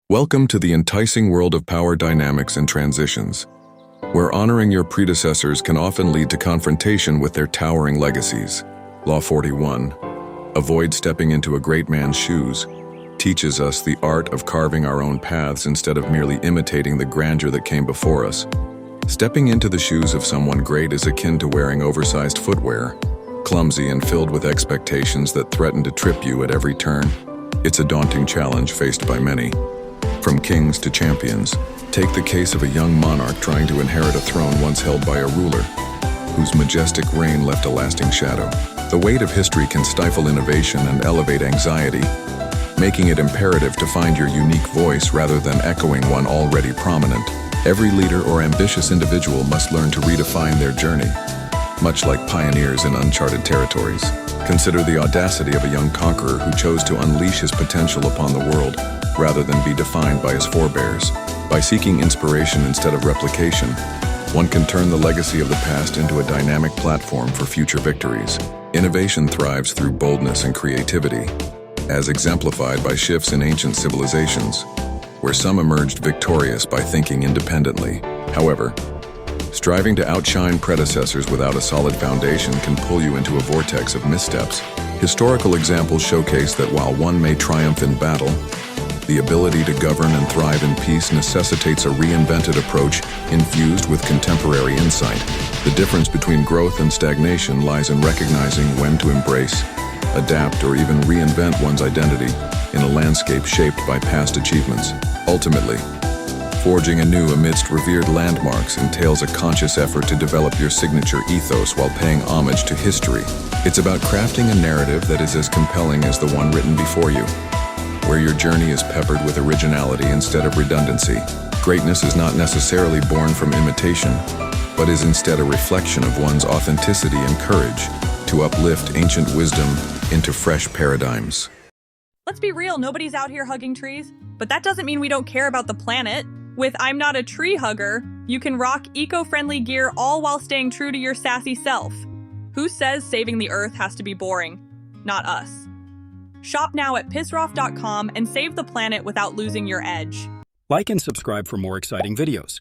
Welcome to the enticing world of power dynamics and transitions, where honoring your predecessors can often lead to confrontation with their towering legacies. Law 41, avoid stepping into a great man's shoes, teaches us the art of carving our own paths instead of merely imitating the grandeur that came before us. Stepping into the shoes of someone great is akin to wearing oversized footwear, clumsy and filled with expectations that threaten to trip you at every turn. It's a daunting challenge faced by many. From kings to champions, take the case of a young monarch trying to inherit a throne once held by a ruler, whose majestic reign left a lasting shadow. The weight of history can stifle innovation and elevate anxiety, making it imperative to find your unique voice rather than echoing one already prominent. Every leader or ambitious individual must learn to redefine their journey, much like pioneers in uncharted territories. Consider the audacity of a young conqueror who chose to unleash his potential upon the world, rather than be defined by his forebears. By seeking inspiration instead of replication, one can turn the legacy of the past into a dynamic platform for future victories. Innovation thrives through boldness and creativity, as exemplified by shifts in ancient civilizations, where some emerged victorious by thinking independently. However, striving to outshine predecessors without a solid foundation can pull you into a vortex of missteps. Historical examples showcase that while one may triumph in battle, the ability to govern and thrive in peace necessitates a reinvented approach infused with contemporary insight. The difference between growth and stagnation lies in recognizing when to embrace, adapt, or even reinvent one's identity in a landscape shaped by past achievements. Ultimately, forging anew amidst revered landmarks entails a conscious effort to develop your signature ethos while paying homage to history. It's about crafting a narrative that is as compelling as the one written before you, where your journey is peppered with originality instead of redundancy. Greatness is not necessarily born from imitation, but is instead a reflection of one's authenticity and courage to uplift ancient wisdom into fresh paradigms. Let's be real, nobody's out here hugging trees, but that doesn't mean we don't care about the planet. With I'm Not a Tree Hugger, you can rock eco-friendly gear all while staying true to your sassy self. Who says saving the earth has to be boring? Not us. Shop now at pissroff.com and save the planet without losing your edge. Like and subscribe for more exciting videos.